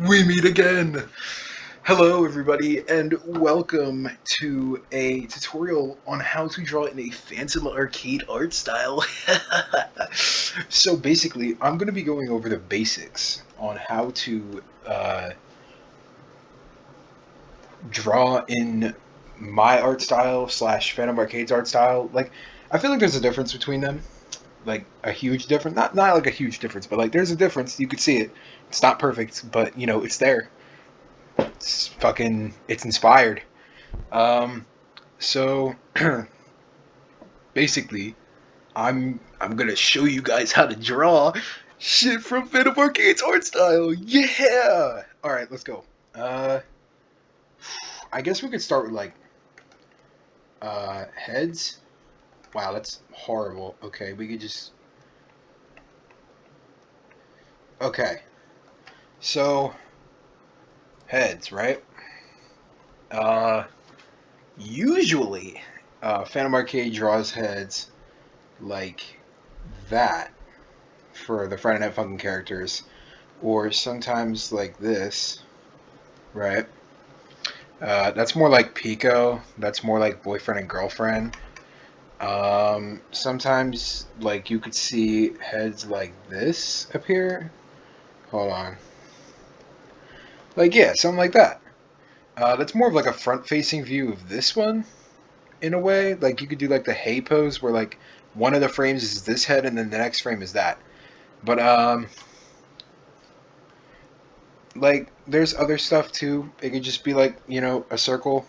We meet again! Hello everybody and welcome to a tutorial on how to draw in a Phantom Arcade art style. So basically, I'm going to be going over the basics on how to draw in my art style slash Phantom Arcade's art style. Like, I feel like there's a difference between them. Like, a huge difference. Not like a huge difference, but like there's a difference. You could see it. It's not perfect, but you know, it's there. It's inspired. Um, so basically, I'm gonna show you guys how to draw shit from Fnf Arcade's art style. Yeah. All right, let's go. Uh, I guess we could start with like heads. Wow, that's horrible. Okay, we could just. Okay, so heads, right? Uh, Usually, Phantom Arcade draws heads like that for the Friday Night Funkin' characters, or sometimes like this, right? That's more like Pico. That's more like boyfriend and girlfriend. Sometimes like you could see heads like this appear. Hold on. Like yeah, something like that. That's more of like a front-facing view of this one in a way. Like you could do like the hey pose where like one of the frames is this head and then the next frame is that. But like there's other stuff too. It could just be like, you know, a circle.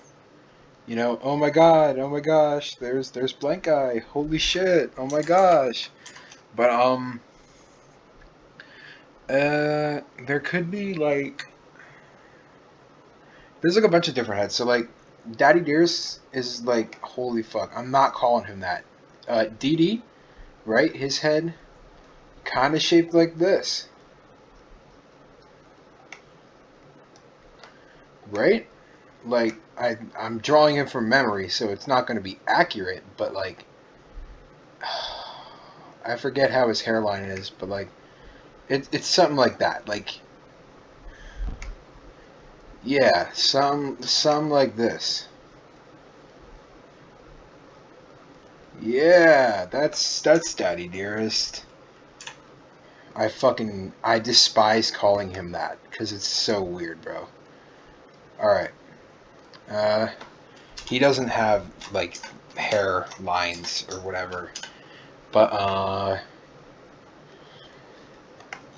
You know, oh my god, oh my gosh, there's blank guy. Holy shit. Oh my gosh. But there could be like there's like a bunch of different heads. So like Daddy Dearest is like holy fuck. I'm not calling him that. DD, right? His head kind of shaped like this. Right? Like I'm drawing him from memory, so it's not going to be accurate, but like I forget how his hairline is, but like it's something like that. Like yeah, some like this. Yeah, that's Daddy Dearest. I despise calling him that because it's so weird, bro. All right. Uh, he doesn't have like hair lines or whatever, but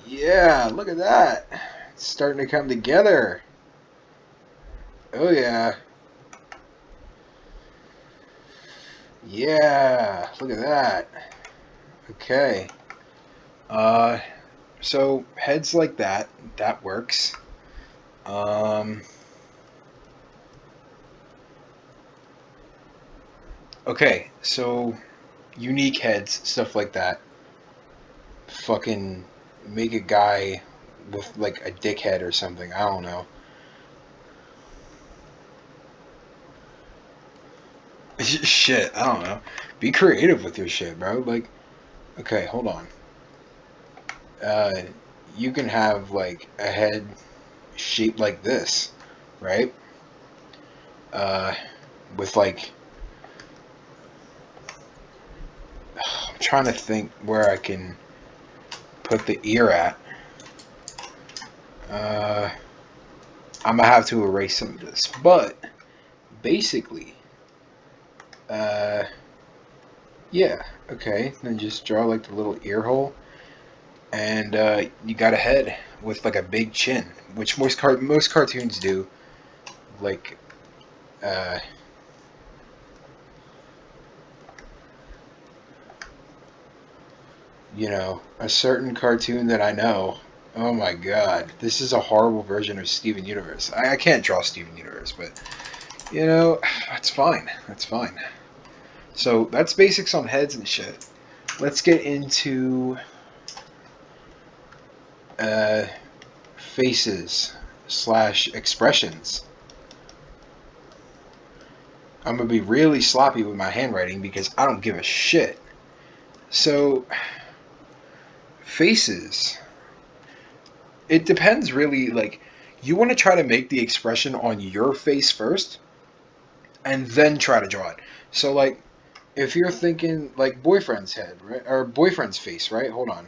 yeah, look at that. It's starting to come together. Oh yeah. Yeah, look at that. Okay. Uh so heads like that works. Um okay, so unique heads, stuff like that. Fucking make a guy with like a dickhead or something. I don't know. Shit, I don't know. Be creative with your shit, bro. Like, okay, hold on. Uh, you can have like a head shaped like this, right? Uh, with like, I'm trying to think where I can put the ear at. Uh, I'm gonna have to erase some of this, but basically, uh, yeah, okay. Then just draw like the little ear hole, and you got a head with like a big chin, which most cartoons do. Like, uh, you know, a certain cartoon that I know. Oh my god, this is a horrible version of Steven Universe. I can't draw Steven Universe, but you know, that's fine. That's fine. So that's basics on heads and shit. Let's get into uh, faces slash expressions. I'm gonna be really sloppy with my handwriting because I don't give a shit. So faces. It depends really. Like you want to try to make the expression on your face first, and then try to draw it. So like, if you're thinking like boyfriend's head, right, or boyfriend's face, right? Hold on.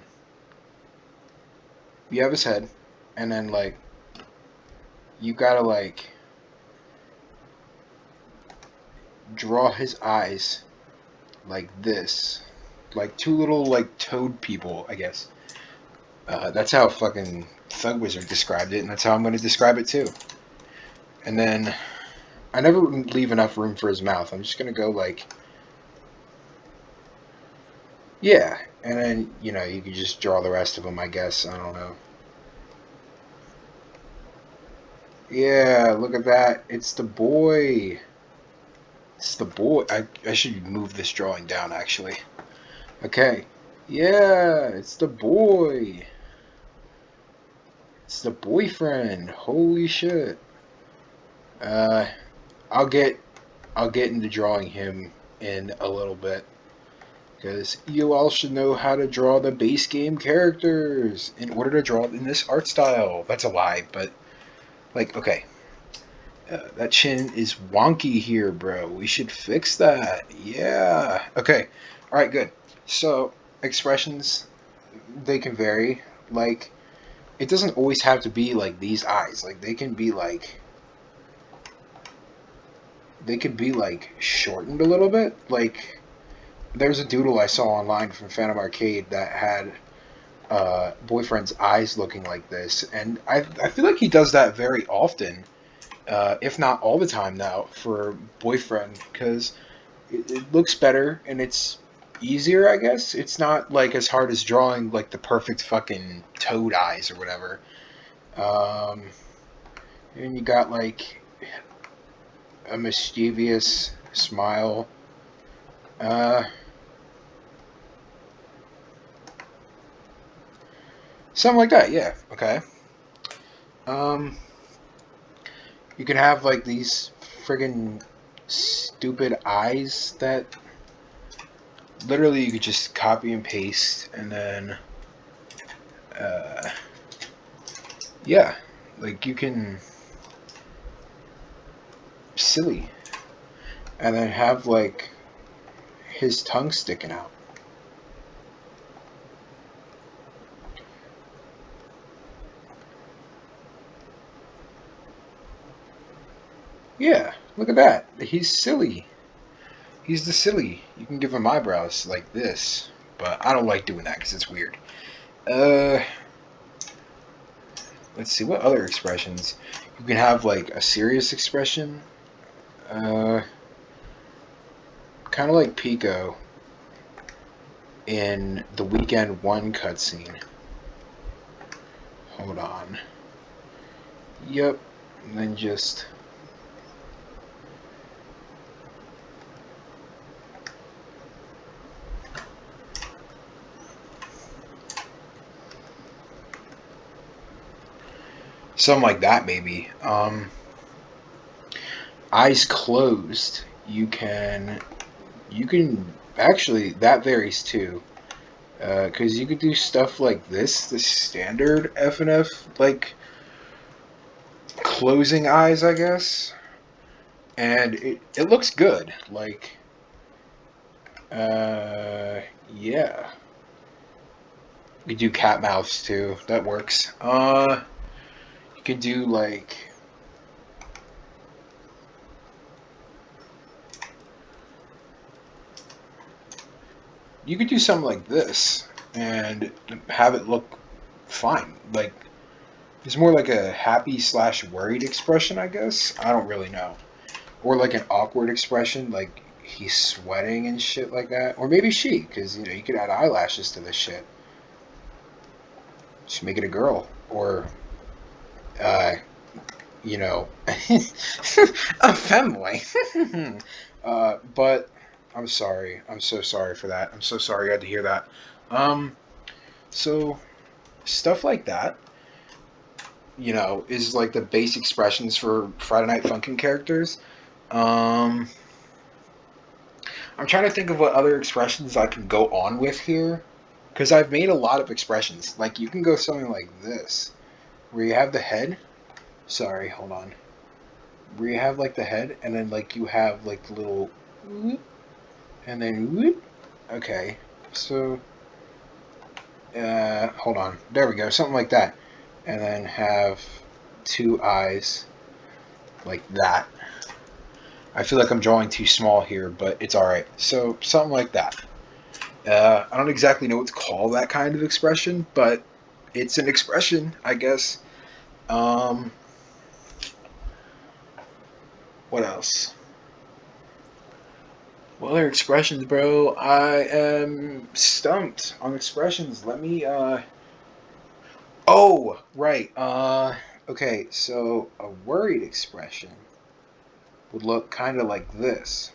You have his head, and then like, you gotta like draw his eyes like this, like two little like toad people, I guess. That's how fucking Thug Wizard described it, and that's how I'm going to describe it too. And then I never leave enough room for his mouth. I'm just going to go like, yeah. And then, you know, you could just draw the rest of them, I guess. I don't know. Yeah, look at that. It's the boy. It's the boy. I should move this drawing down, actually. Okay. Yeah, it's the boy. It's the boyfriend. Holy shit. Uh, I'll get into drawing him in a little bit, because you all should know how to draw the base game characters in order to draw in this art style. That's a lie, but like, okay, that chin is wonky here, bro. We should fix that. Yeah. Okay. All right. Good. So expressions, they can vary. Like, it doesn't always have to be like these eyes. Like, they can be like, shortened a little bit. Like, there's a doodle I saw online from Phantom Arcade that had boyfriend's eyes looking like this, and I feel like he does that very often, if not all the time now, for boyfriend, because it looks better and it's easier, I guess. It's not like as hard as drawing like the perfect fucking toad eyes or whatever. Um, and you got like a mischievous smile. Something like that, yeah. Okay. Um, you can have like these friggin' stupid eyes that literally you could just copy and paste, and then uh, yeah, like you can silly, and then have like his tongue sticking out. Yeah, look at that. He's silly. He's the silly. You can give him eyebrows like this, but I don't like doing that because it's weird. Uh, let's see, what other expressions? You can have like a serious expression. Uh, kind of like Pico in the Weekend 1 cutscene. Hold on. Yep. And then just... something like that, maybe. Eyes closed. You can actually, that varies too. Because you could do stuff like this, the standard FNF, like closing eyes, I guess, and it looks good. Like, yeah, you could do cat mouths too. That works. You could do like, you could do something like this and have it look fine. Like, it's more like a happy slash worried expression, I guess. I don't really know. Or like an awkward expression, like he's sweating and shit like that. Or maybe she, because, you know, you could add eyelashes to this shit. Just make it a girl. Or, uh, you know, a femboy. But I'm sorry. I'm so sorry for that. I'm so sorry you had to hear that. So stuff like that, you know, is like the base expressions for Friday Night Funkin' characters. Um, I'm trying to think of what other expressions I can go on with here, because I've made a lot of expressions. Like, you can go something like this, where you have the head, Sorry, hold on. Where you have like the head, and then like you have like the little whoop, and then whoop. Okay, so hold on. There we go, something like that, and then have two eyes like that. I feel like I'm drawing too small here, but it's all right. So something like that. I don't exactly know what to call that kind of expression, but it's an expression, I guess. Um, what else? What other expressions, bro? I am stumped on expressions. Let me, Oh, right. Okay, so a worried expression would look kind of like this.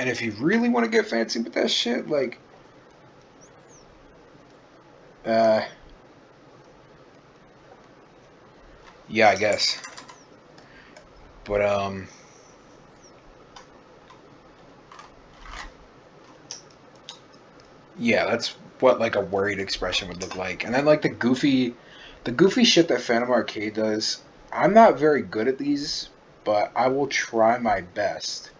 And if you really want to get fancy with that shit, like, uh, yeah, I guess. But, yeah, that's what, like, a worried expression would look like. And then, like, the goofy shit that Phantom Arcade does, I'm not very good at these, but I will try my best.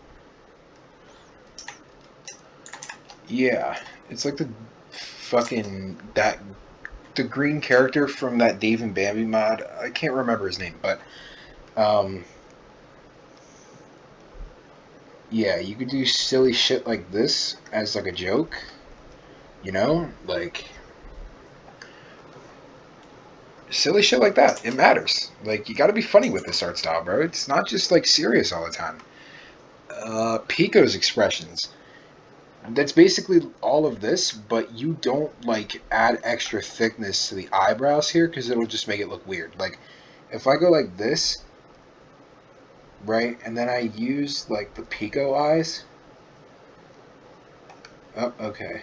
Yeah, it's like the fucking, the green character from that Dave and Bambi mod. I can't remember his name, but um, yeah, you could do silly shit like this as like a joke, you know, like silly shit like that. It matters. Like you got to be funny with this art style, bro. It's not just like serious all the time. Pico's expressions. That's basically all of this, but you don't like add extra thickness to the eyebrows here because it'll just make it look weird. Like if I go like this, right, and then I use like the Pico eyes. Oh, okay.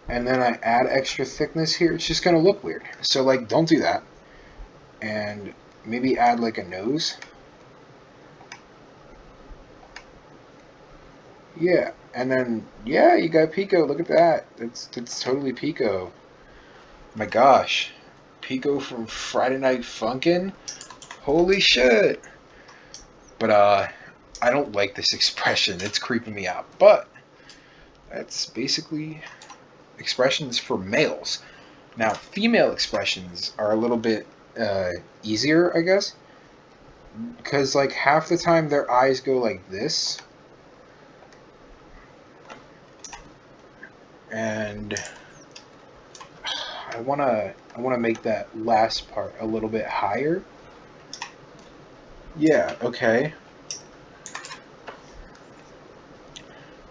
And then I add extra thickness here, it's just gonna look weird. So like, don't do that. And maybe add like a nose. Yeah, and then yeah, you got Pico. Look at that. That's totally Pico. My gosh, Pico from Friday Night Funkin'. Holy shit. But I don't like this expression. It's creeping me out. But that's basically expressions for males. Now, female expressions are a little bit easier, I guess, because like half the time their eyes go like this, and I wanna make that last part a little bit higher. Yeah, okay.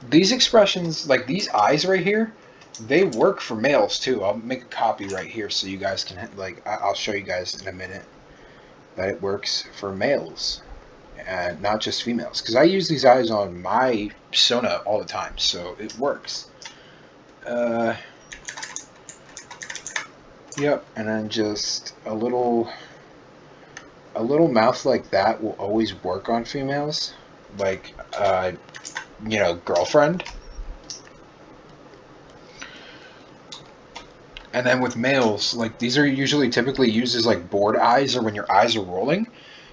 These expressions, like these eyes right here, they work for males too. I'll make a copy right here so you guys can like I'll show you guys in a minute that it works for males and not just females. Because I use these eyes on my Sona all the time, so it works. Uh, yep, and then just a little mouth like that will always work on females, like girlfriend. And then with males, like these are usually typically used as like bored eyes or when your eyes are rolling.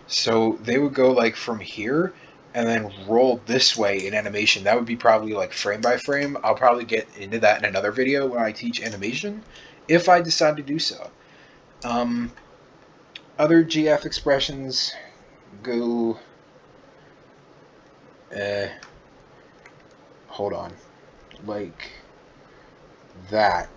So they would go like from here and then roll this way in animation. That would be probably like frame by frame. I'll probably get into that in another video when I teach animation, if I decide to do so. Other GF expressions go. Uh, hold on, like that.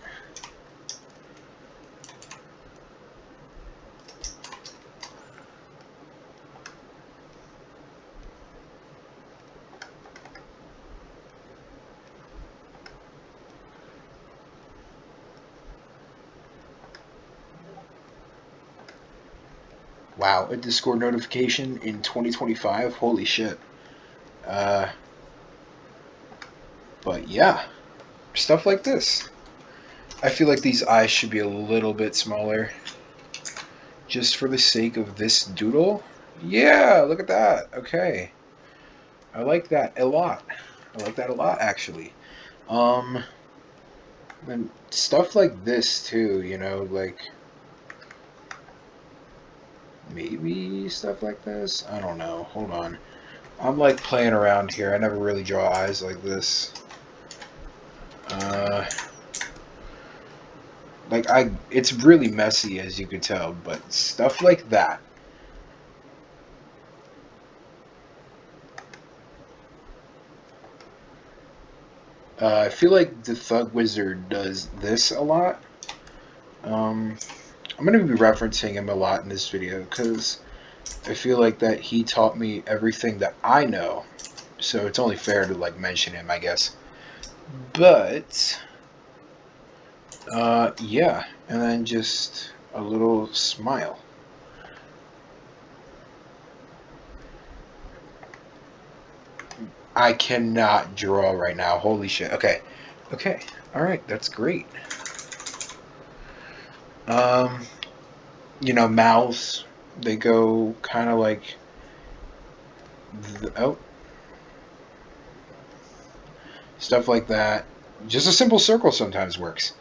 Wow, a Discord notification in 2025. Holy shit. Uh, but yeah, stuff like this. I feel like these eyes should be a little bit smaller. Just for the sake of this doodle. Yeah, look at that. Okay. I like that a lot. I like that a lot, actually. And stuff like this, too, you know, like... Maybe stuff like this? I don't know. Hold on. I'm, like, playing around here. I never really draw eyes like this. It's really messy, as you could tell, but stuff like that. I feel like the Thug Wizard does this a lot. I'm going to be referencing him a lot in this video because I feel like that he taught me everything that I know. So it's only fair to like mention him, I guess. But yeah, and then just a little smile. I cannot draw right now. Holy shit. Okay. Okay. All right. That's great. You know, mouths, they go kind of like oh, stuff like that. Just a simple circle sometimes works.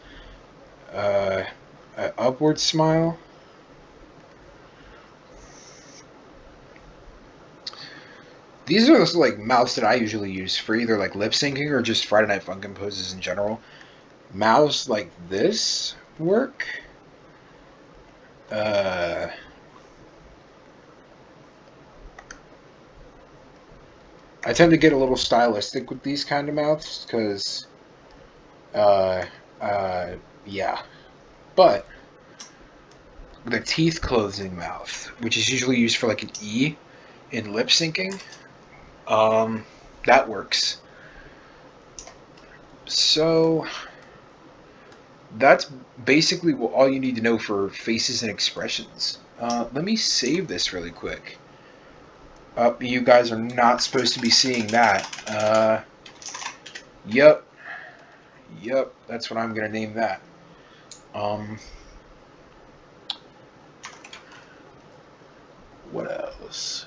An upward smile. These are the like mouths that I usually use for either like lip syncing or just Friday Night Funkin' poses in general. Mouths like this work. I tend to get a little stylistic with these kind of mouths because, uh, yeah. But the teeth closing mouth, which is usually used for like an E in lip syncing, that works. So that's basically all you need to know for faces and expressions. Let me save this really quick. You guys are not supposed to be seeing that. Yep. Yep, that's what I'm going to name that. What else?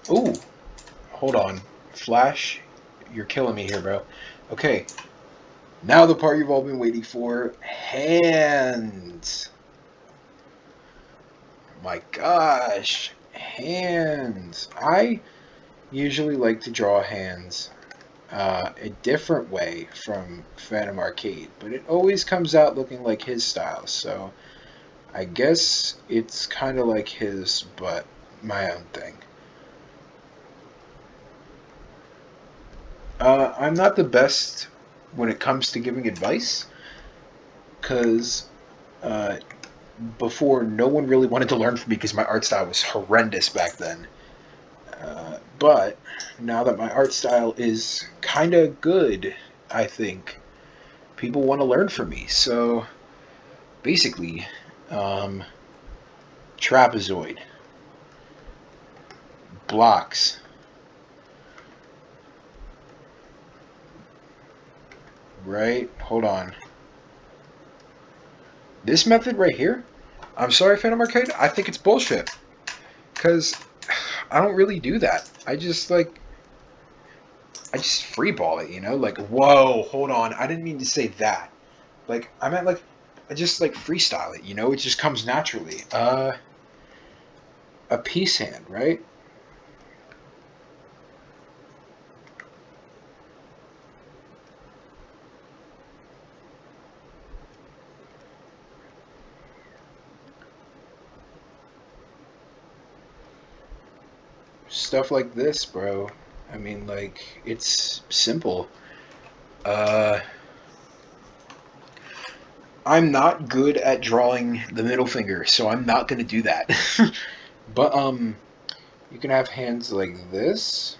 Ooh, hold on. Flash, you're killing me here, bro. Okay, now the part you've all been waiting for. Hands. My gosh. Hands. I usually like to draw hands a different way from Phantom Arcade, but it always comes out looking like his style, so I guess it's kind of like his, but my own thing. I'm not the best when it comes to giving advice, because before, no one really wanted to learn from me because my art style was horrendous back then. But now that my art style is kind of good, I think people want to learn from me. So basically, trapezoid, blocks, right? Hold on. This method right here, I'm sorry, Phantom Arcade, I think it's bullshit. Because I don't really do that. I just freeball it, you know? Like, whoa, hold on. I didn't mean to say that. Like, I meant like, I just like freestyle it, you know? It just comes naturally. A peace hand, right? Stuff like this, bro. I mean, like, it's simple. I'm not good at drawing the middle finger, so I'm not gonna do that. But, you can have hands like this,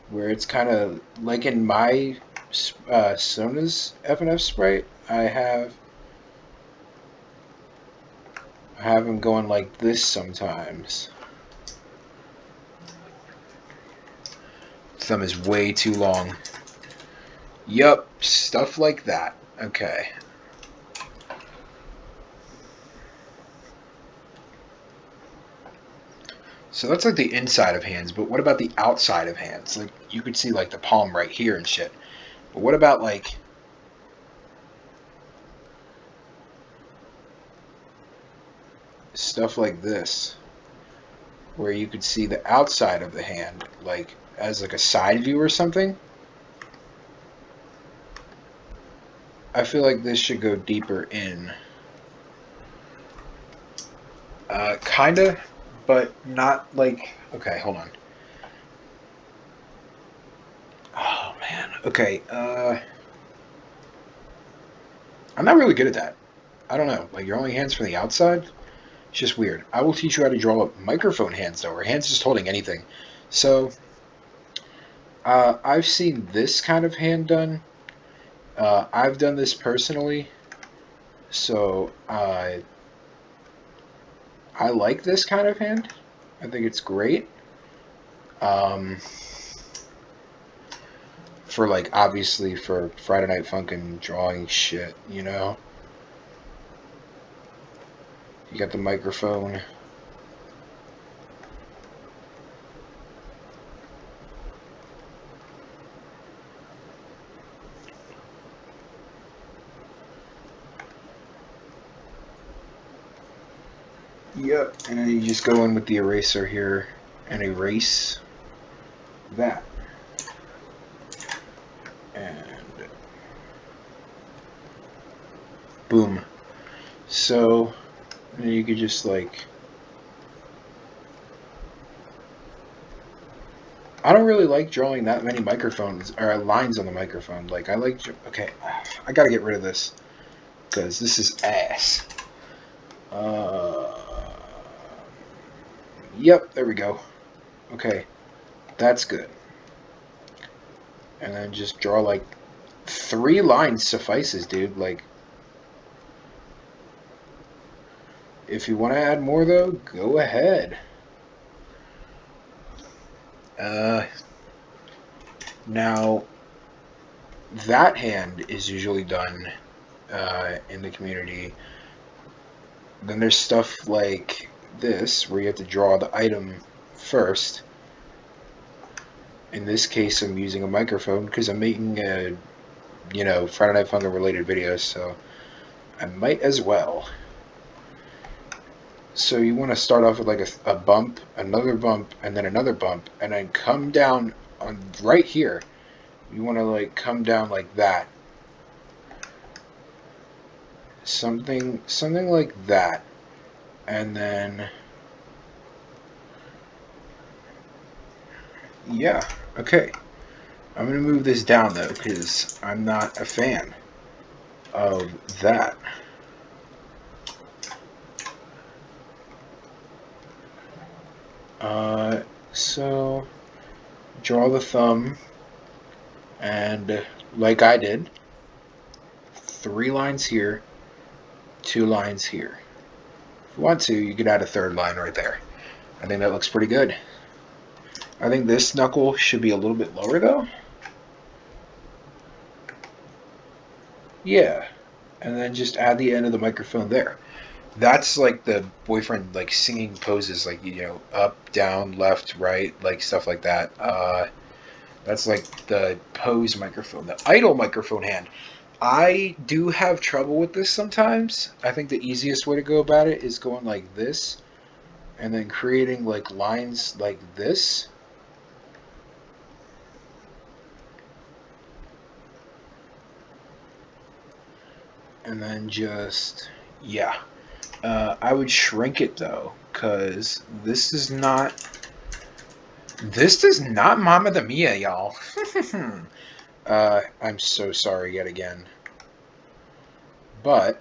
where it's kind of like in my Sona's FNF sprite, I have him going like this sometimes. Thumb is way too long. Yup, stuff like that. Okay. So that's like the inside of hands, but what about the outside of hands? Like, you could see like the palm right here and shit. But what about like stuff like this, where you could see the outside of the hand, like as like a side view or something? I feel like this should go deeper in. Kinda, but not like... Okay, hold on. Oh, man. Okay, I'm not really good at that. I don't know. Like, your only hands from the outside? It's just weird. I will teach you how to draw microphone hands, though, or hands just holding anything. So, I've seen this kind of hand done. I've done this personally. So, I like this kind of hand. I think it's great. For like, obviously for Friday Night Funkin' drawing shit, you know? You got the microphone. Yep, and then you just go in with the eraser here and erase that. And boom. So then you could just like... I don't really like drawing that many microphones or lines on the microphone. Like, I like... Okay, I gotta get rid of this because this is ass. Yep, there we go. Okay, that's good. And then just draw like 3 lines suffices, dude. Like, if you want to add more, though, go ahead. Now, that hand is usually done in the community. Then there's stuff like this, where you have to draw the item first. In this case, I'm using a microphone because I'm making a, Friday Night Funkin' related video, so I might as well. So you want to start off with like a bump, another bump, and then another bump, and then come down on right here. You want to like come down like that. Something like that. And then, yeah, okay. I'm going to move this down though, because I'm not a fan of that. So draw the thumb, and like I did, 3 lines here, 2 lines here. If you want to, you could add a 3rd line right there. I think that looks pretty good. I think this knuckle should be a little bit lower though. Yeah, and then just add the end of the microphone there. That's like the boyfriend like singing poses, like, up, down, left, right, like stuff like that. That's like the pose microphone, the idle microphone hand. I do have trouble with this sometimes. I think the easiest way to go about it is going like this, and then creating like lines like this. And then just, yeah. I would shrink it though, because this does not Mamma Mia, y'all. I'm so sorry yet again. But,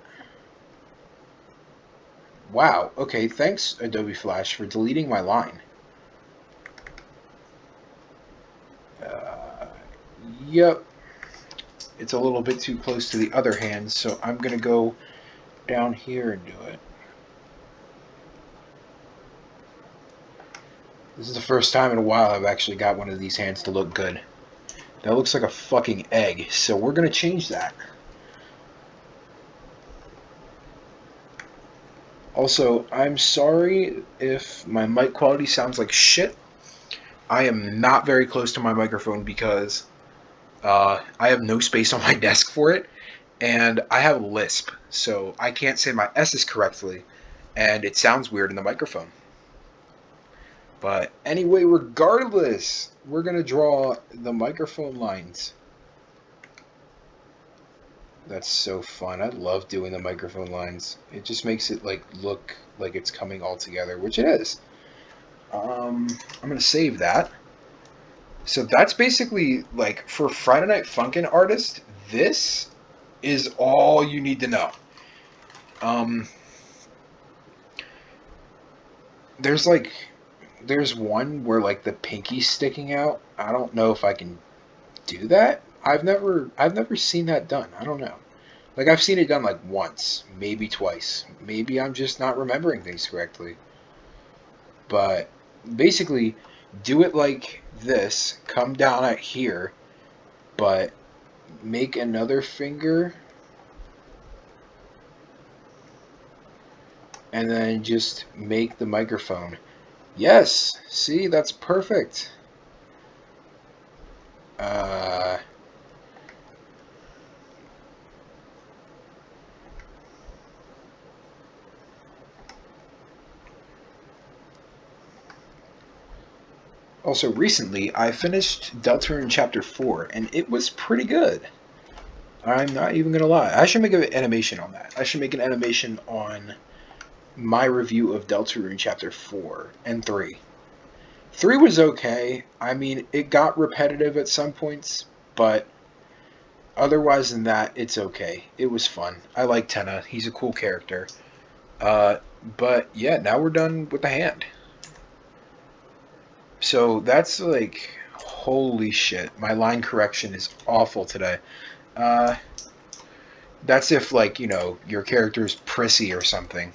wow, okay, thanks Adobe Flash for deleting my line. Yep. It's a little bit too close to the other hand, so I'm going to go down here and do it. This is the first time in a while I've actually got one of these hands to look good. That looks like a fucking egg, so we're going to change that. Also, I'm sorry if my mic quality sounds like shit. I am not very close to my microphone because I have no space on my desk for it, and I have a lisp, so I can't say my S's correctly, and it sounds weird in the microphone. But anyway, regardless, we're going to draw the microphone lines. That's so fun. I love doing the microphone lines. It just makes it like look like it's coming all together, which it is. I'm going to save that. So that's basically like for Friday Night Funkin' artist, this is all you need to know. Um, there's one where like the pinky's sticking out. I don't know if I can do that. I've never seen that done. I don't know. Like I've seen it done like once, maybe twice. Maybe I'm just not remembering things correctly. But basically do it like this, come down at here, but make another finger and then just make the microphone. Yes, see, that's perfect. Uh, Also, recently I finished Deltarune Chapter 4, and it was pretty good. I'm not even gonna lie. I should make an animation on that. I should make an animation on my review of Deltarune Chapter 4 and 3. 3 was okay. I mean, it got repetitive at some points, but otherwise than that, it's okay. It was fun. I like Tenna. He's a cool character. Uh, but yeah, now we're done with the hand. So that's like, holy shit. My line correction is awful today. Uh, that's if, like, your character's prissy or something.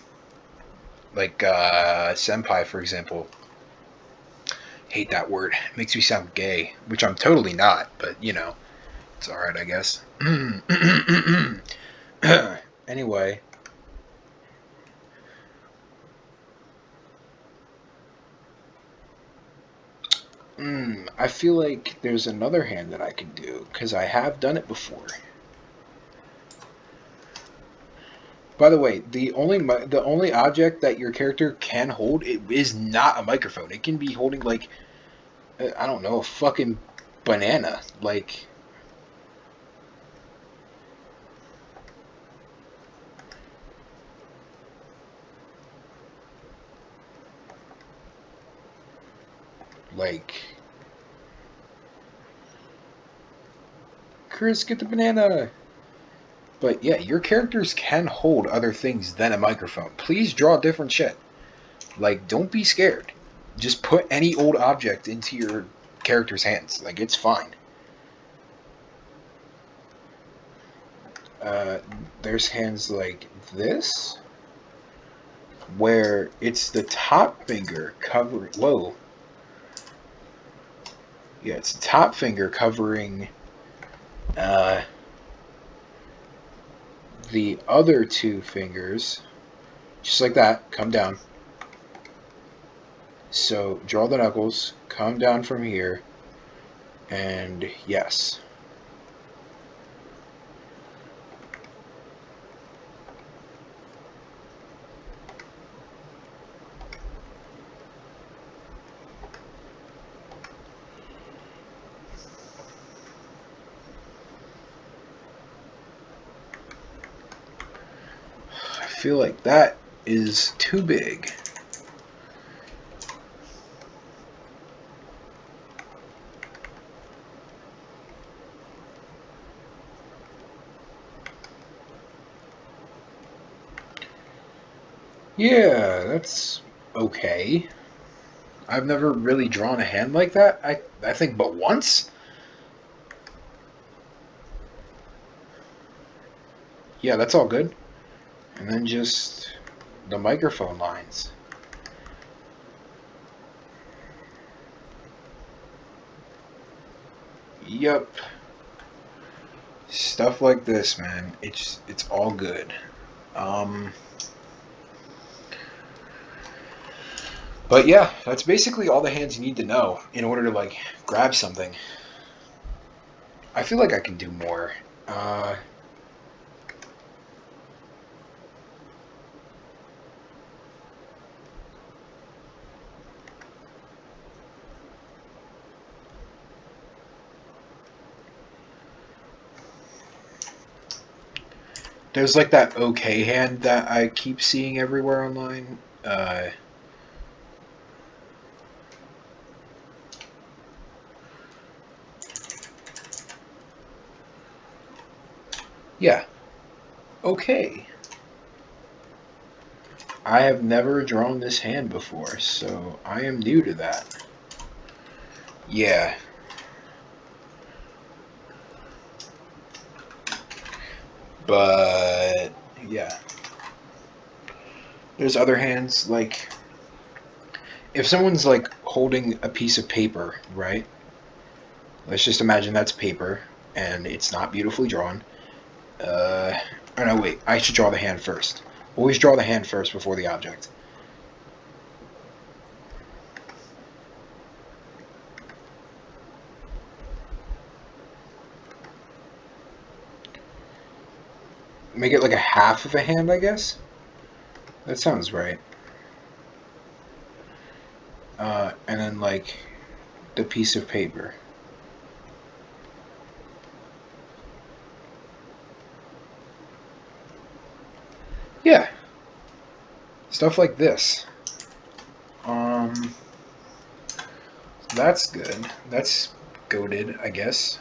Like, senpai, for example. Hate that word. Makes me sound gay, which I'm totally not, but, it's alright, I guess. Anyway. I feel like there's another hand that I can do, because I have done it before. By the way, the only object that your character can hold, it is not a microphone. It can be holding, like, I don't know, a fucking banana. Like, Chris, get the banana. But yeah, your characters can hold other things than a microphone. Please draw different shit. Like, don't be scared. Just put any old object into your character's hands. Like, it's fine. There's hands like this, where it's the top finger covering. Whoa. Yeah, it's the top finger covering the other two fingers. Just like that. Come down. So draw the knuckles, come down from here, and yes. I feel like that is too big. Yeah, that's okay. I've never really drawn a hand like that. I think but once. Yeah, that's all good. And then just the microphone lines. Yup. Stuff like this, man. It's all good. Um But yeah, that's basically all the hands you need to know in order to like grab something. I feel like I can do more. Uh, there's like that okay hand that I keep seeing everywhere online. Yeah, okay. I have never drawn this hand before, so I am new to that. Yeah. But yeah. There's other hands like if someone's like holding a piece of paper, right? Let's just imagine that's paper and it's not beautifully drawn. Oh no, wait. I should draw the hand first. Always draw the hand first before the object. Make it like a half of a hand, I guess? That sounds right. And then like the piece of paper. Yeah. Stuff like this. That's good. That's goated, I guess.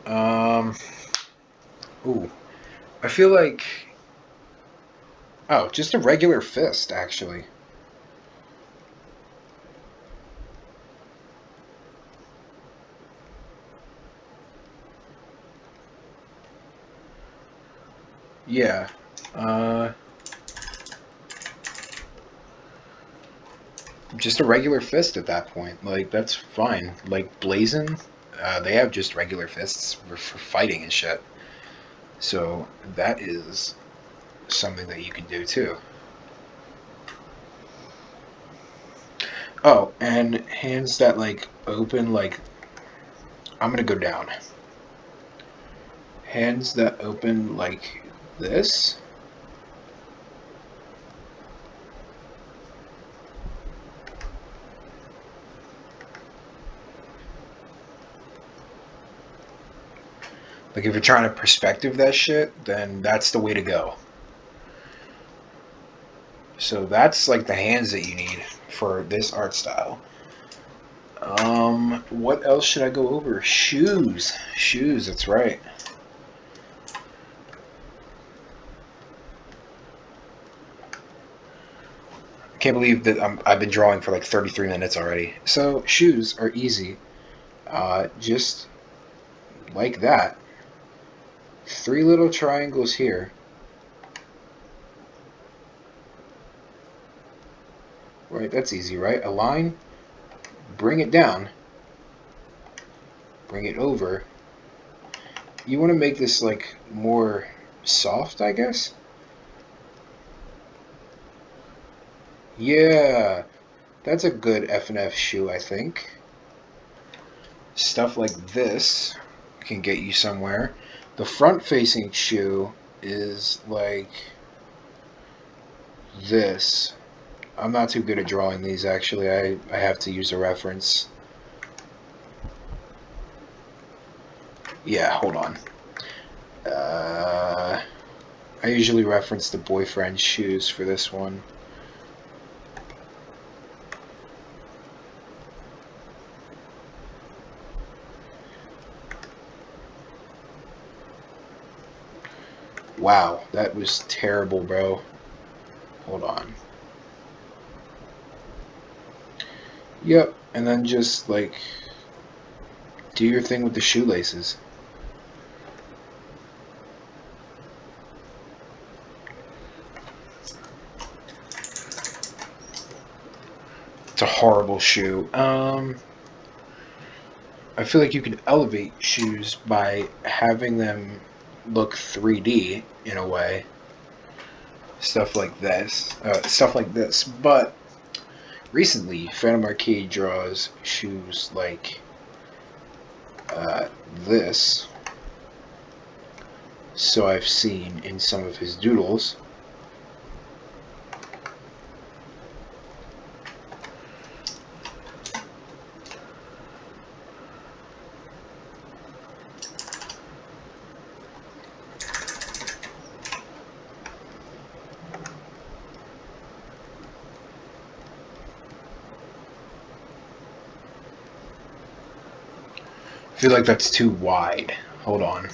Um, ooh. I feel like... Oh, just a regular fist, actually. Yeah. Uh, just a regular fist at that point. Like, that's fine. Like, Blazin', they have just regular fists for fighting and shit. So, that is something that you can do, too. Oh, and hands that, like, open, like... I'm gonna go down. Hands that open like this. Like if you're trying to perspective that shit, then that's the way to go. So that's like the hands that you need for this art style. What else should I go over? Shoes. Shoes, that's right. I can't believe that I've been drawing for like 33 minutes already. So shoes are easy. Just like that. 3 little triangles here. Right, that's easy, right? A line, bring it down, bring it over. You want to make this like more soft, I guess? Yeah, that's a good Fnf shoe, I think. Stuff like this can get you somewhere. The front-facing shoe is like this. I'm not too good at drawing these, actually. I have to use a reference. Yeah, hold on. I usually reference the boyfriend shoes for this one. Wow, that was terrible, bro. Hold on. Yep, and then just like do your thing with the shoelaces. It's a horrible shoe. I feel like you could elevate shoes by having them look 3D in a way. stuff like this. But recently, Phantom Arcade draws shoes like this. So I've seen in some of his doodles. I feel like that's too wide. Hold on.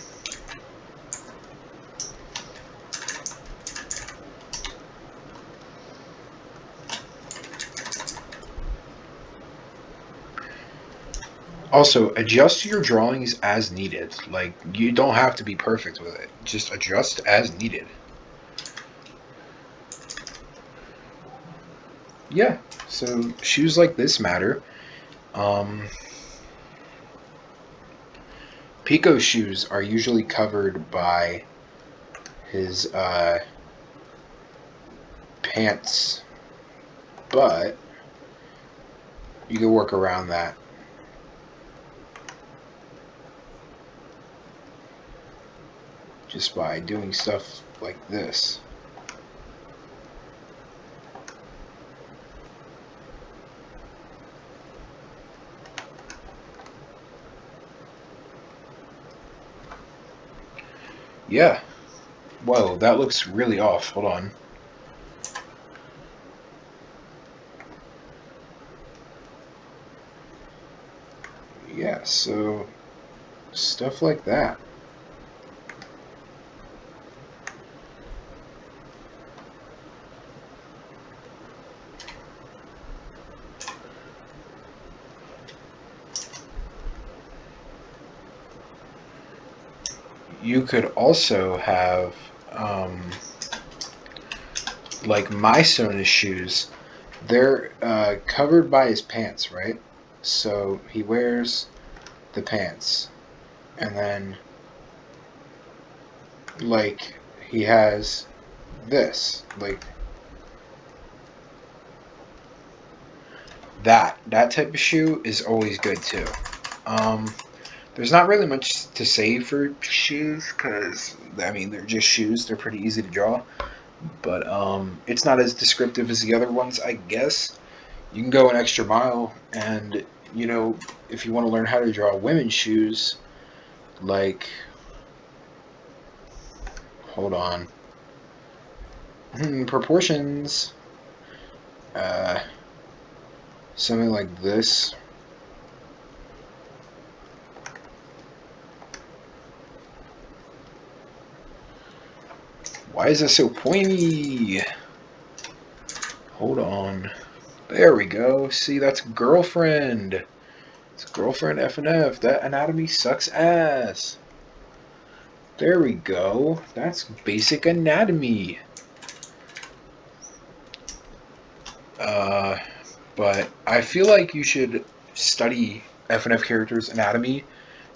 Also, adjust your drawings as needed. Like, you don't have to be perfect with it. Just adjust as needed. Yeah, so shoes like this matter. Pico's shoes are usually covered by his pants, but you can work around that. Just by doing stuff like this. Yeah. Whoa, that looks really off. Hold on. Yeah, so stuff like that. You could also have like my Sona's shoes. They're covered by his pants, right? So he wears the pants, and then like he has this, like that type of shoe is always good too. There's not really much to say for shoes because I mean they're just shoes. They're pretty easy to draw, but it's not as descriptive as the other ones, I guess. You can go an extra mile, and you know, if you want to learn how to draw women's shoes, like, hold on, proportions, uh, something like this. Why is that so pointy? Hold on. There we go. See, that's girlfriend. It's girlfriend Fnf. That anatomy sucks ass. There we go. That's basic anatomy. But I feel like you should study Fnf characters' anatomy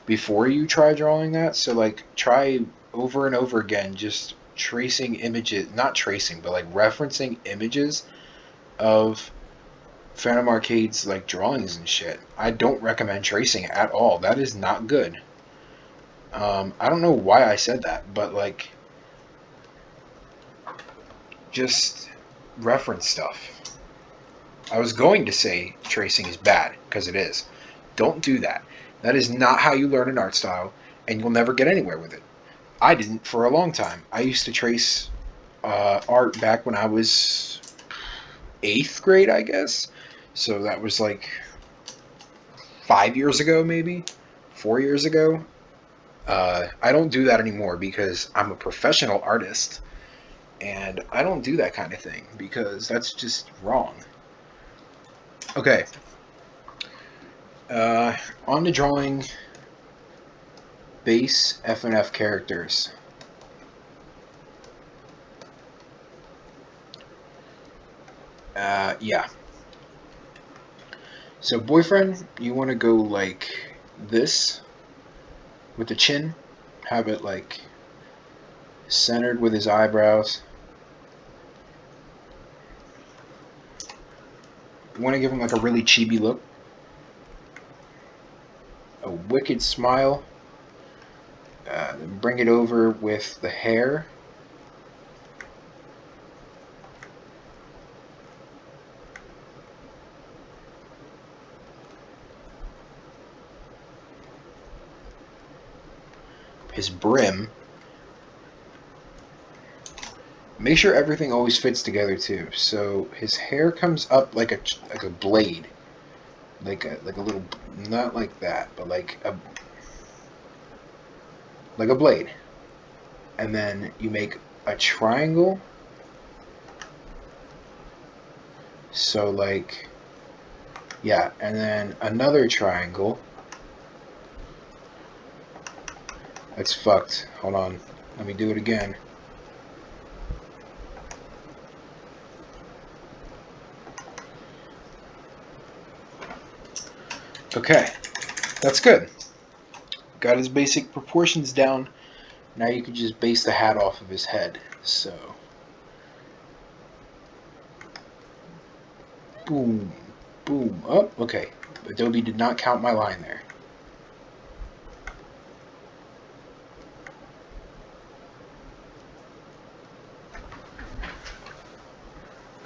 before you try drawing that. So, like, try over and over again just tracing images. Not tracing, but, like, referencing images of Phantom Arcade's, like, drawings and shit. I don't recommend tracing at all. That is not good. I don't know why I said that, but, like, just reference stuff. I was going to say tracing is bad, because it is. Don't do that. That is not how you learn an art style, and you'll never get anywhere with it. I didn't for a long time. I used to trace art back when I was 8th grade, I guess. So that was like 5 years ago, maybe 4 years ago. I don't do that anymore because I'm a professional artist, and I don't do that kind of thing because that's just wrong. Okay. On to drawing base Fnf characters. Yeah. So boyfriend, you want to go like this with the chin, have it like centered with his eyebrows. You want to give him like a really chibi look. A wicked smile. Then bring it over with the hair. His brim. Make sure everything always fits together too. So his hair comes up like a blade, like a little, not like that, but like a blade. And then you make a triangle. So like, yeah, and then another triangle. That's fucked. Hold on. Let me do it again. Okay. That's good. Got his basic proportions down. Now you can just base the hat off of his head. So. Boom. Boom. Oh, okay. Adobe did not count my line there.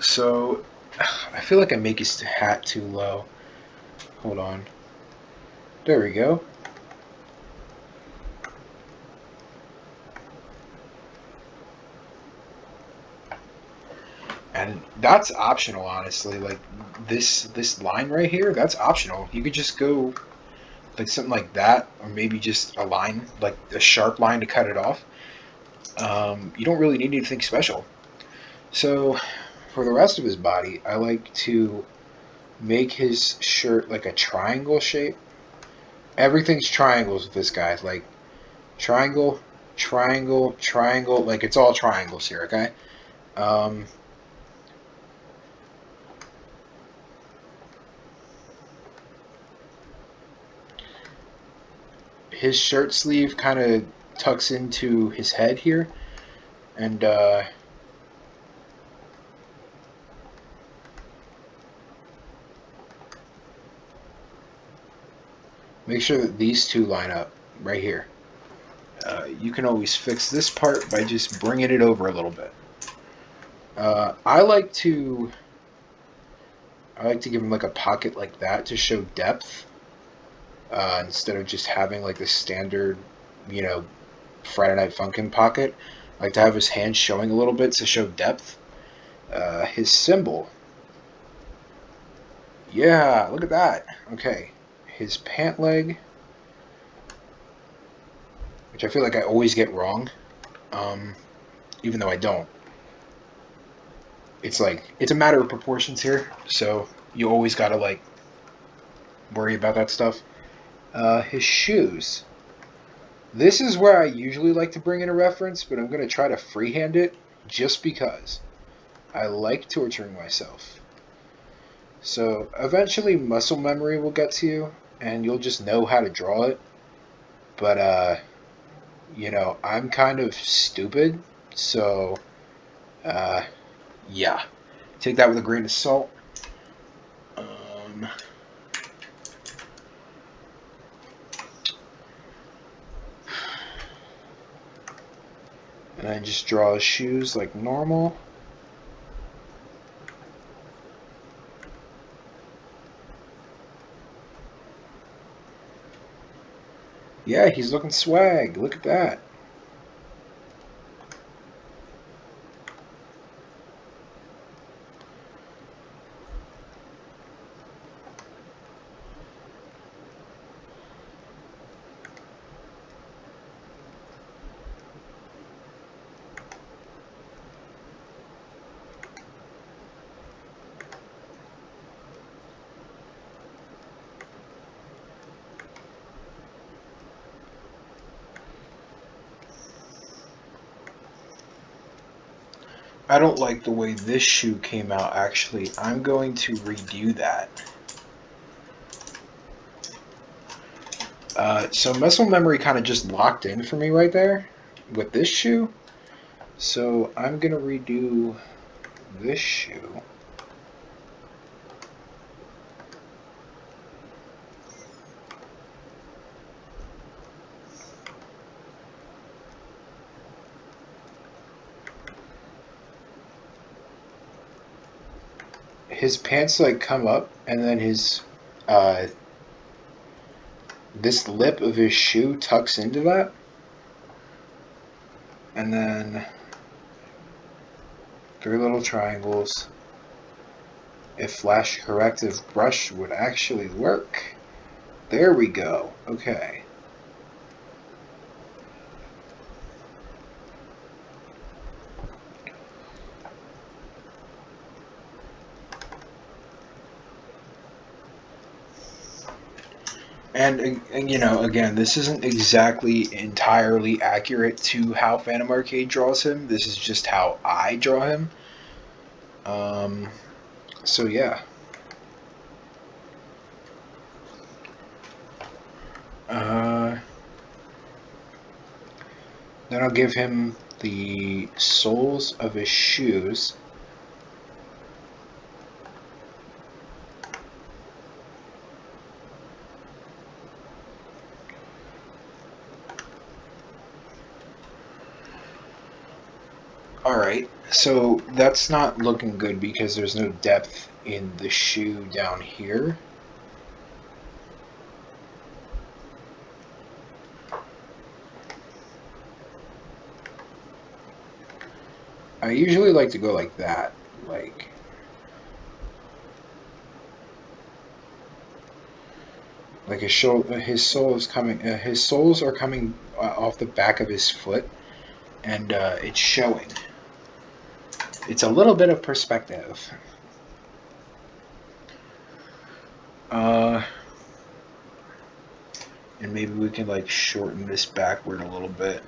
So, I feel like I make his hat too low. Hold on. There we go. And that's optional, honestly. Like this line right here, that's optional. You could just go like something like that, or maybe just a line, like a sharp line to cut it off. You don't really need anything special. So for the rest of his body, I like to make his shirt like a triangle shape. Everything's triangles with this guy. Like triangle, triangle, triangle. Like it's all triangles here, okay? His shirt sleeve kind of tucks into his head here, and make sure that these two line up right here. You can always fix this part by just bringing it over a little bit. I like to give him like a pocket like that to show depth, instead of just having like the standard, you know, Friday Night Funkin' pocket. I like to have his hand showing a little bit to show depth. His symbol. Yeah, look at that. Okay. His pant leg, which I feel like I always get wrong, even though I don't. It's like, it's a matter of proportions here, so you always gotta like worry about that stuff. His shoes. This is where I usually like to bring in a reference, but I'm going to try to freehand it just because I like torturing myself. So eventually muscle memory will get to you and you'll just know how to draw it. But, you know, I'm kind of stupid, so, yeah. Take that with a grain of salt. And I just draw his shoes like normal. Yeah, he's looking swag. Look at that. I don't like the way this shoe came out, actually. I'm going to redo that. So muscle memory kind of just locked in for me right there with this shoe. So I'm going to redo this shoe. his pants like come up, and then his this lip of his shoe tucks into that, and then 3 little triangles. If flash corrective brush would actually work. There we go. Okay. And you know, again, this isn't exactly entirely accurate to how Phantom Arcade draws him. This is just how I draw him. So yeah. Then I'll give him the soles of his shoes. Alright, so that's not looking good because there's no depth in the shoe down here. I usually like to go like that, like his sole is coming. His soles are coming off the back of his foot, and it's showing. It's a little bit of perspective. And maybe we can like shorten this backward a little bit.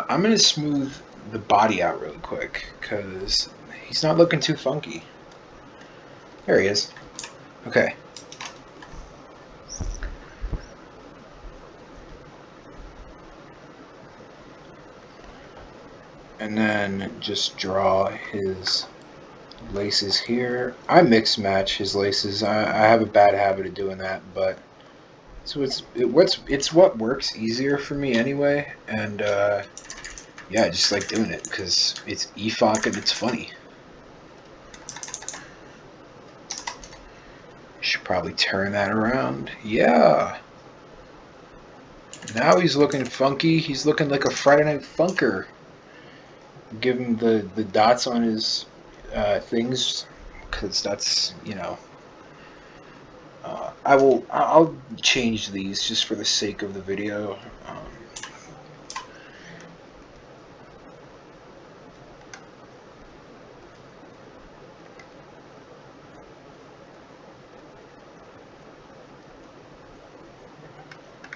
I'm gonna smooth the body out really quick because he's not looking too funky. There he is. Okay. And then just draw his laces here. I mix match his laces. I have a bad habit of doing that, but so it's what works easier for me anyway. And yeah, I just like doing it because it's EFOC and it's funny. Should probably turn that around. Yeah. Now he's looking funky. He's looking like a Friday Night Funker. Give him the dots on his things, because that's, you know, I'll change these just for the sake of the video.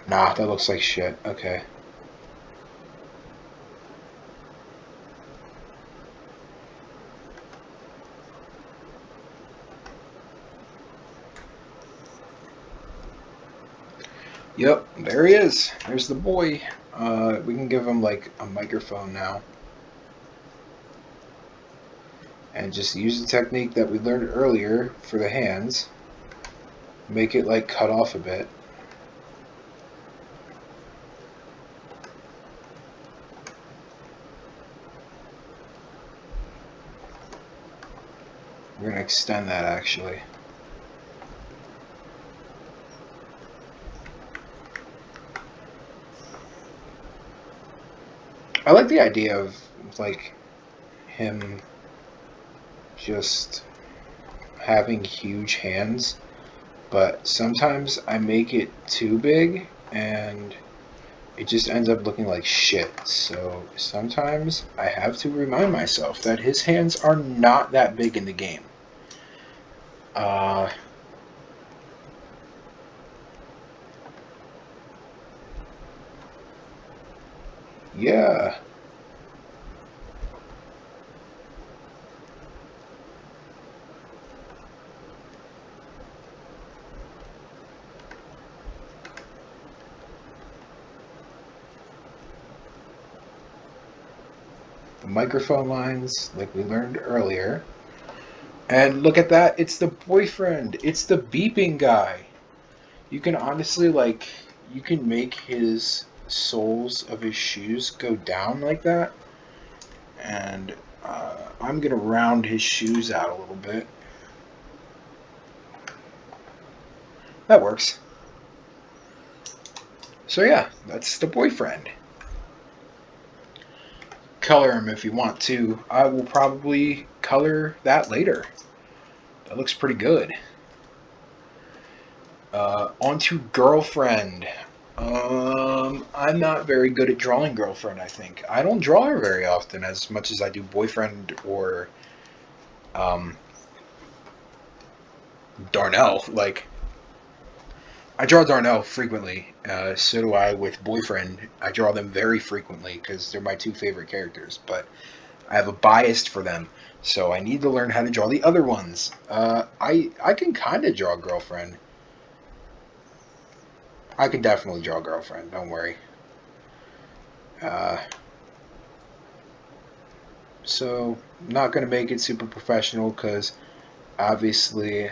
Nah, that looks like shit. Okay. Yep, there he is. There's the boy. We can give him like a microphone now. And just use the technique that we learned earlier for the hands. Make it like cut off a bit. We're going to extend that actually. I like the idea of like him just having huge hands, but sometimes I make it too big and it just ends up looking like shit. So sometimes I have to remind myself that his hands are not that big in the game. Yeah. The microphone lines, like we learned earlier. And look at that, it's the boyfriend. It's the beeping guy. You can honestly, like, you can make his soles of his shoes go down like that. And I'm going to round his shoes out a little bit. That works. So yeah, that's the boyfriend. Color him if you want to. I will probably color that later. That looks pretty good. On to girlfriend. I'm not very good at drawing girlfriend, I think. I don't draw her very often as much as I do boyfriend or Darnell. Like, I draw Darnell frequently. So do I with boyfriend. I draw them very frequently because they're my two favorite characters. But I have a bias for them, so I need to learn how to draw the other ones. I can kind of draw girlfriend. I can definitely draw girlfriend. Don't worry. So not gonna make it super professional because obviously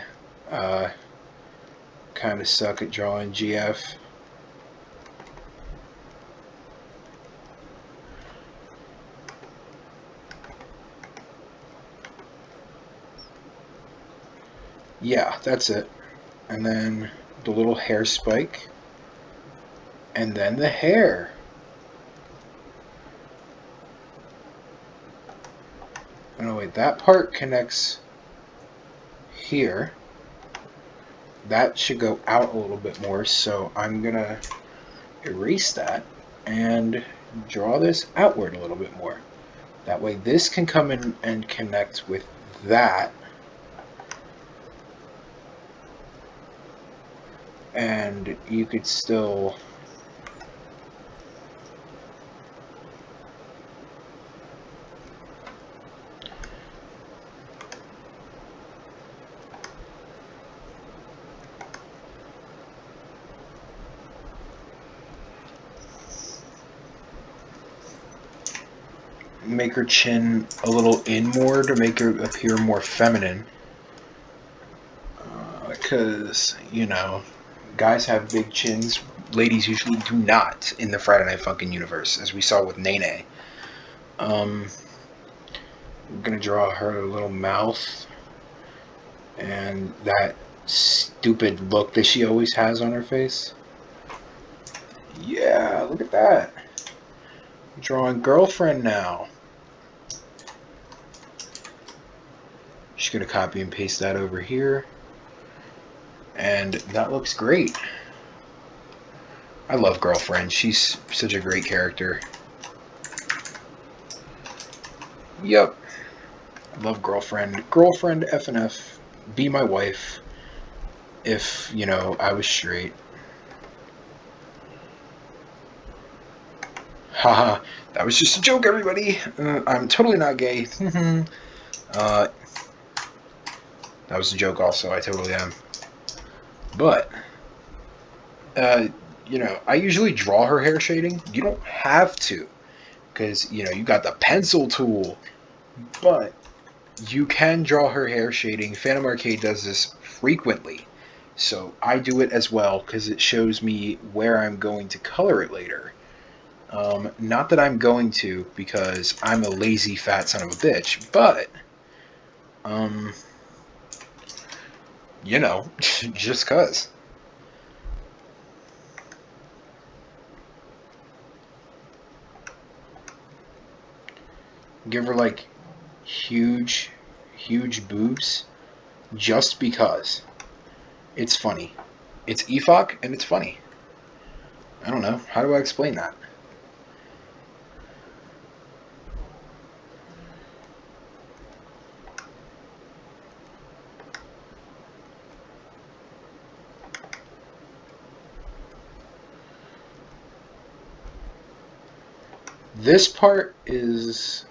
kind of suck at drawing GF. Yeah, that's it. And then the little hair spike. And then the hair. Oh no, wait, that part connects here. That should go out a little bit more, so I'm gonna erase that and draw this outward a little bit more. That way this can come in and connect with that. And you could still make her chin a little in more to make her appear more feminine. Because, you know, guys have big chins. Ladies usually do not in the Friday Night Funkin' universe, as we saw with Nene. I'm going to draw her little mouth. And that stupid look that she always has on her face. Yeah, look at that. I'm drawing girlfriend now. Just going to copy and paste that over here. And that looks great. I love girlfriend. She's such a great character. Yep. I love girlfriend. Girlfriend FNF. Be my wife. If, you know, I was straight. Haha. That was just a joke, everybody. I'm totally not gay. That was a joke also. I totally am. But, you know, I usually draw her hair shading. You don't have to. Because, you know, you got the pencil tool. But you can draw her hair shading. Phantom Arcade does this frequently. So I do it as well because it shows me where I'm going to color it later. Not that I'm going to because I'm a lazy fat son of a bitch, but, you know, just cuz. Give her like huge boobs just because. It's funny. It's EFOC and it's funny. I don't know. How do I explain that? This part is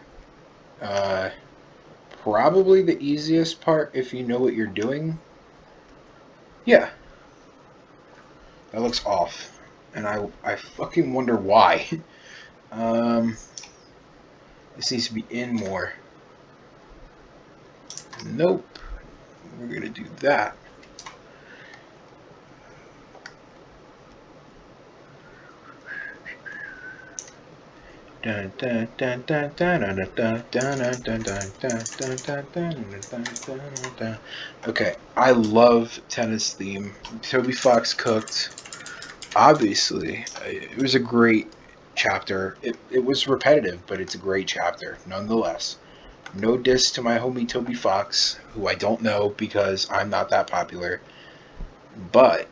probably the easiest part if you know what you're doing. Yeah. That looks off. And I fucking wonder why. This needs to be in more. Nope. We're going to do that. Okay, I love tennis theme. Toby Fox cooked. Obviously, it was a great chapter. It was repetitive, but it's a great chapter nonetheless. No diss to my homie Toby Fox, who I don't know because I'm not that popular, but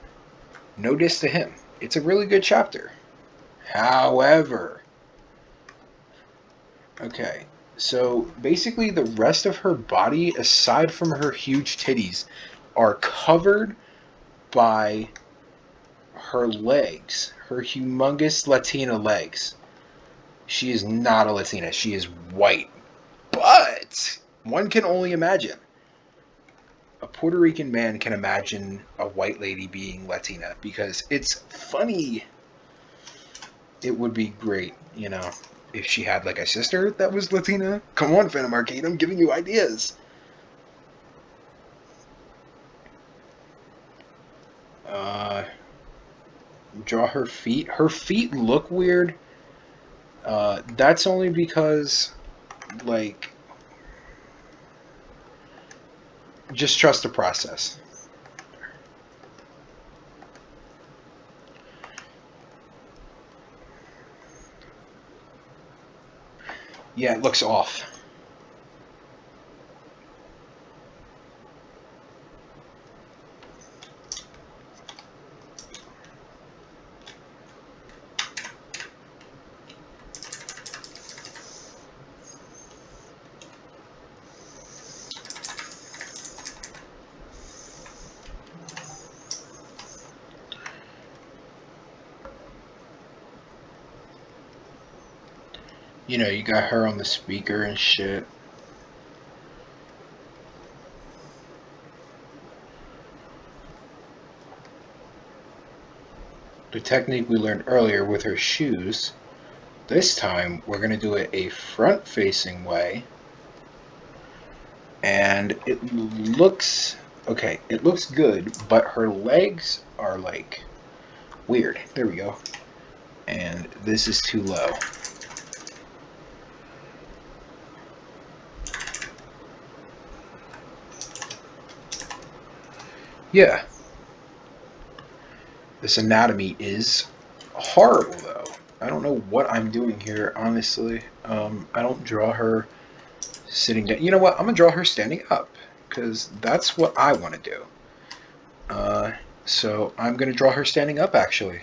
no diss to him. It's a really good chapter. However, okay, so basically the rest of her body, aside from her huge titties, are covered by her legs, her humongous Latina legs. She is not a Latina. She is white. But one can only imagine. A Puerto Rican man can imagine a white lady being Latina because it's funny. It would be great, you know, if she had like a sister that was Latina. Come on, Phantom Arcade, I'm giving you ideas. Uh, Draw her feet. Her feet look weird. That's only because, like, just trust the process. Yeah, it looks off. You know, you got her on the speaker and shit. The technique we learned earlier with her shoes. This time, we're going to do it a front-facing way. And it looks... Okay, it looks good, but her legs are, like, weird. There we go. And this is too low. Yeah. This anatomy is horrible, though. I don't know what I'm doing here, honestly. I don't draw her sitting down. You know what? I'm going to draw her standing up, because that's what I want to do. So I'm going to draw her standing up, actually,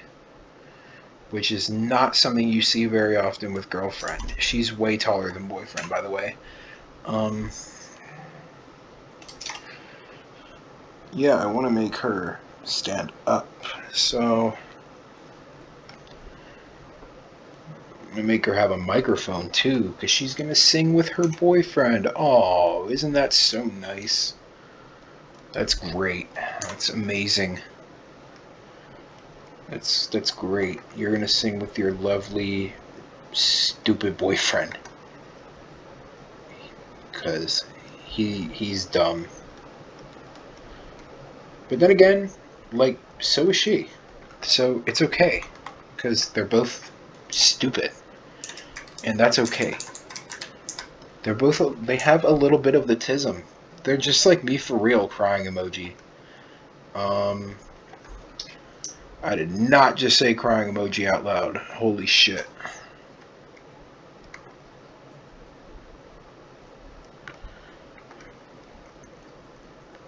which is not something you see very often with Girlfriend. She's way taller than Boyfriend, by the way. Yeah, I want to make her stand up. So I'm going to make her have a microphone, too, because she's going to sing with her boyfriend. Oh, isn't that so nice? That's great. That's amazing. That's great. You're going to sing with your lovely, stupid boyfriend. Because he's dumb. But then again, like, so is she. So it's okay. Because they're both stupid. And that's okay. They have a little bit of the tism. They're just like me for real, crying emoji. I did not just say crying emoji out loud. Holy shit.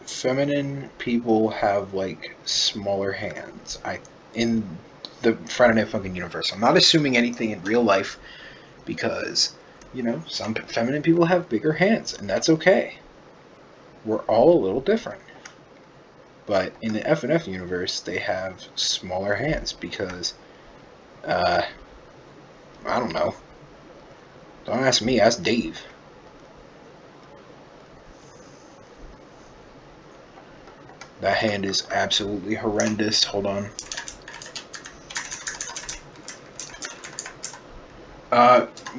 Feminine people have like smaller hands. In the Friday Night Funkin' universe. I'm not assuming anything in real life because, you know, some feminine people have bigger hands, and that's okay. We're all a little different. But in the Fnf universe, they have smaller hands because, I don't know. Don't ask me, ask Dave. That hand is absolutely horrendous. Hold on.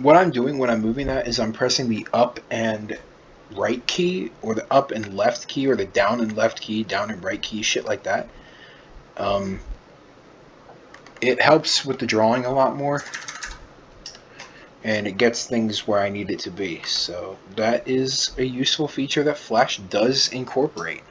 What I'm doing when I'm moving that is I'm pressing the up and right key, or the up and left key, or the down and left key, down and right key, shit like that. It helps with the drawing a lot more. and it gets things where I need it to be. So that is a useful feature that Flash does incorporate.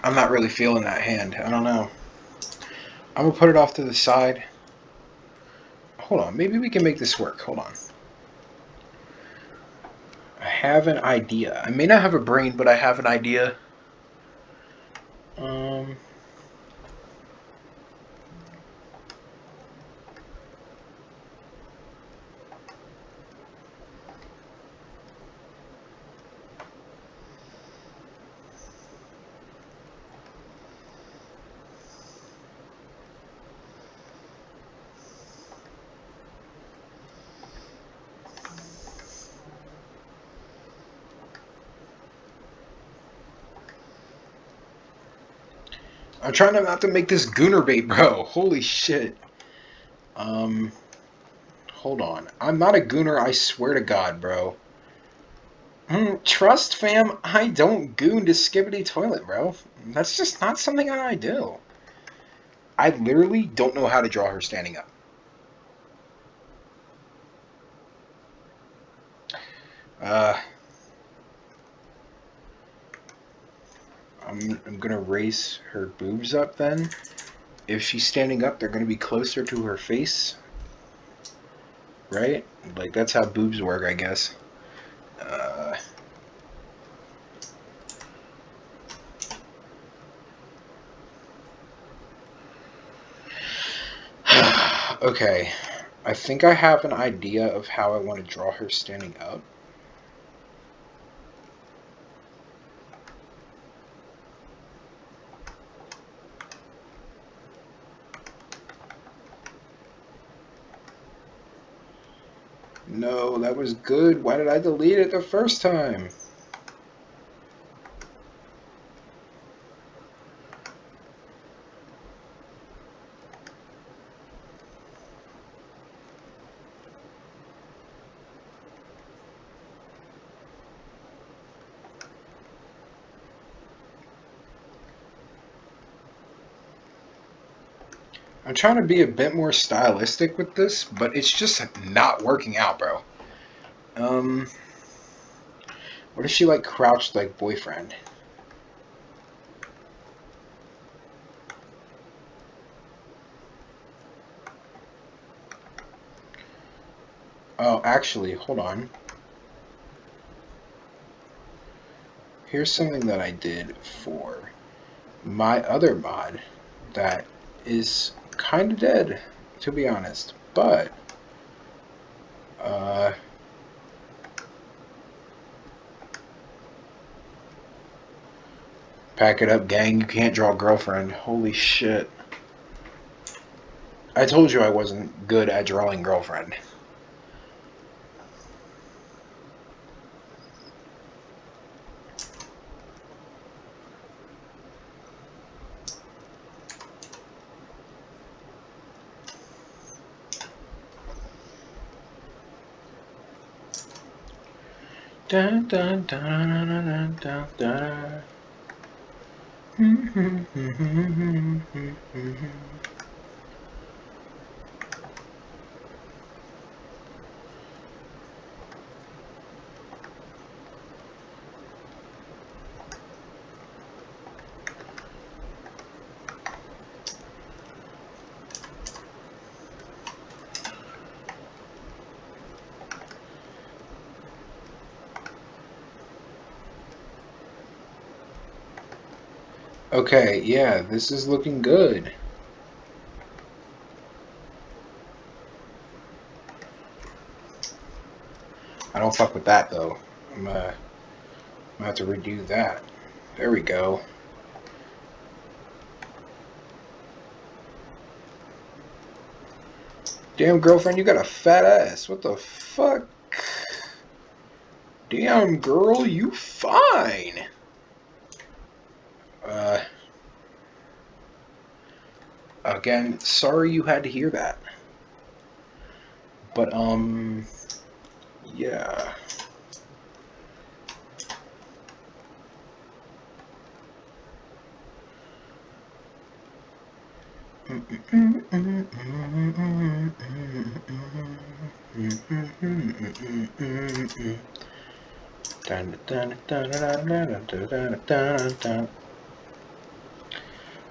I'm not really feeling that hand. I don't know. I'm gonna put it off to the side. Hold on, maybe we can make this work. Hold on. I have an idea. I may not have a brain, but I have an idea. Um, I'm trying not to make this gooner bait, bro. Holy shit. Um, Hold on. I'm not a gooner, I swear to God, bro. Trust, fam, I don't goon to Skibbity Toilet, bro. That's just not something that I do. I literally don't know how to draw her standing up. I'm gonna raise her boobs up then. If she's standing up, they're gonna be closer to her face. Right? Like, that's how boobs work, I guess. Okay. I think I have an idea of how I want to draw her standing up. No, that was good. Why did I delete it the first time? I'm trying to be a bit more stylistic with this, but it's just not working out, bro. What if she like crouched like boyfriend? Oh, actually, hold on. Here's something that I did for my other mod that is kind of dead, to be honest. But, pack it up, gang. You can't draw girlfriend. Holy shit. I told you I wasn't good at drawing girlfriend. Dun, dun, dun, dun, dun, dun. Okay, yeah, this is looking good. I don't fuck with that though. I'm gonna have to redo that. There we go. Damn, girlfriend, you got a fat ass. What the fuck? Damn, girl, you fine. Again, sorry you had to hear that. But, yeah.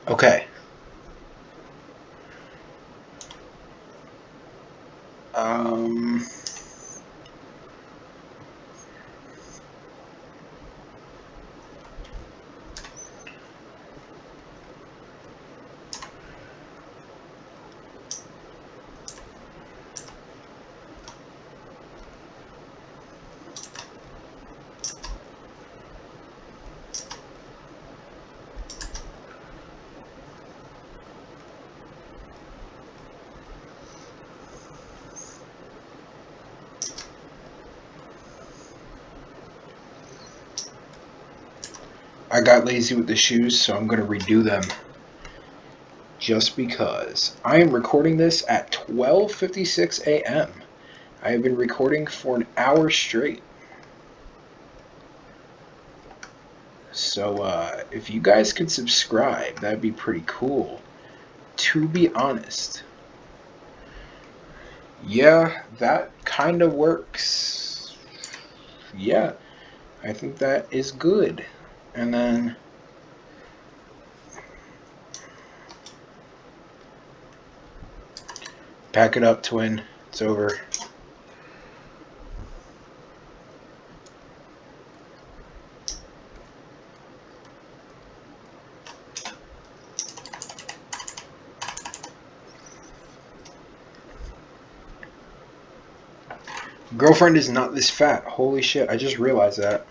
Okay. I got lazy with the shoes, so I'm going to redo them. Just because. I am recording this at 12:56 a.m. I have been recording for an hour straight. So, if you guys could subscribe, that'd be pretty cool. To be honest. Yeah, that kind of works. Yeah, I think that is good. And then pack it up, twin. It's over. Girlfriend is not this fat. Holy shit, I just realized that.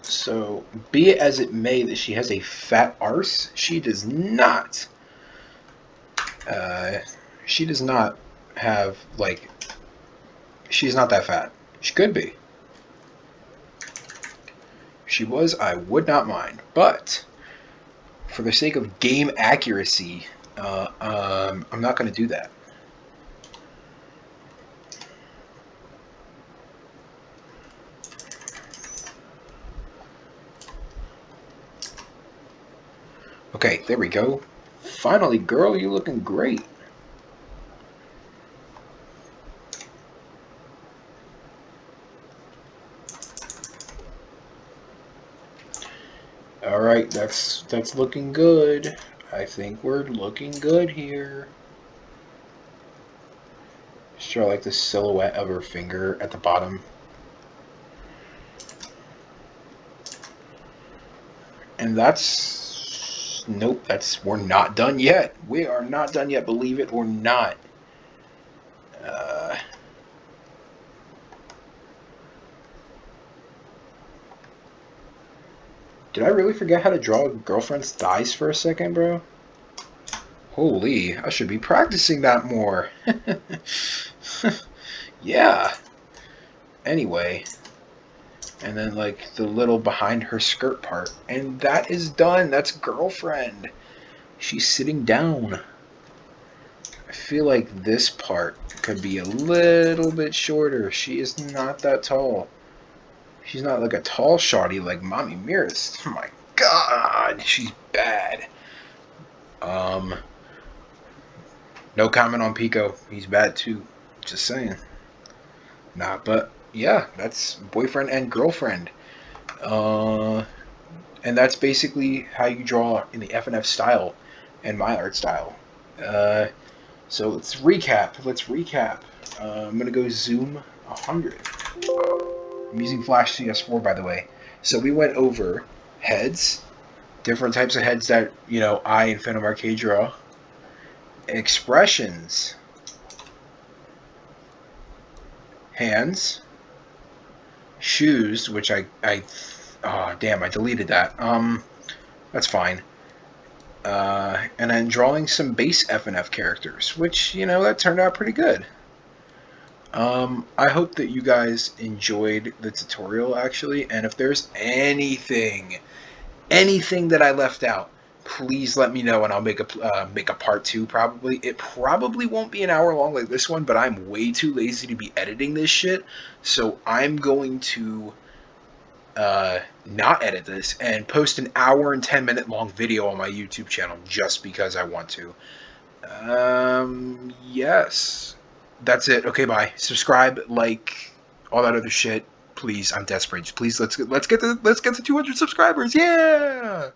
So, be it as it may that she has a fat arse, she does not. She does not have, like, she's not that fat. She could be. If she was, I would not mind. But, for the sake of game accuracy, I'm not going to do that. Okay, there we go. Finally, girl, you're looking great. Alright, that's looking good. I think we're looking good here. Just draw like the silhouette of her finger at the bottom. And that's... Nope, we're not done yet. We are not done yet, believe it or not. Did I really forget how to draw a girlfriend's thighs for a second, bro? Holy, I should be practicing that more. Yeah. Anyway. And then, like, the little behind her skirt part. And that is done. That's girlfriend. She's sitting down. I feel like this part could be a little bit shorter. She is not that tall. She's not like a tall shawty like Mommy Miras. Oh my god, she's bad. No comment on Pico. He's bad too. Just saying. Nah, but yeah, that's boyfriend and girlfriend. And that's basically how you draw in the Fnf style and my art style. So let's recap. I'm gonna go zoom 100. I'm using Flash CS4, by the way. So we went over heads, different types of heads that, you know, I and Fnf Arcstyle draw. Expressions. Hands. Shoes, which I oh damn, I deleted that. That's fine. and then drawing some base FNF characters, which, you know, that turned out pretty good. I hope that you guys enjoyed the tutorial, actually, and if there's anything that I left out, please let me know, and I'll make a part 2. Probably it probably won't be an hour long like this one, but I'm way too lazy to be editing this shit, so I'm going to not edit this and post an hour and 10-minute long video on my YouTube channel just because I want to. Yes. That's it. Okay, bye. Subscribe, like, all that other shit. Please, I'm desperate. Please, let's get to 200 subscribers. Yeah.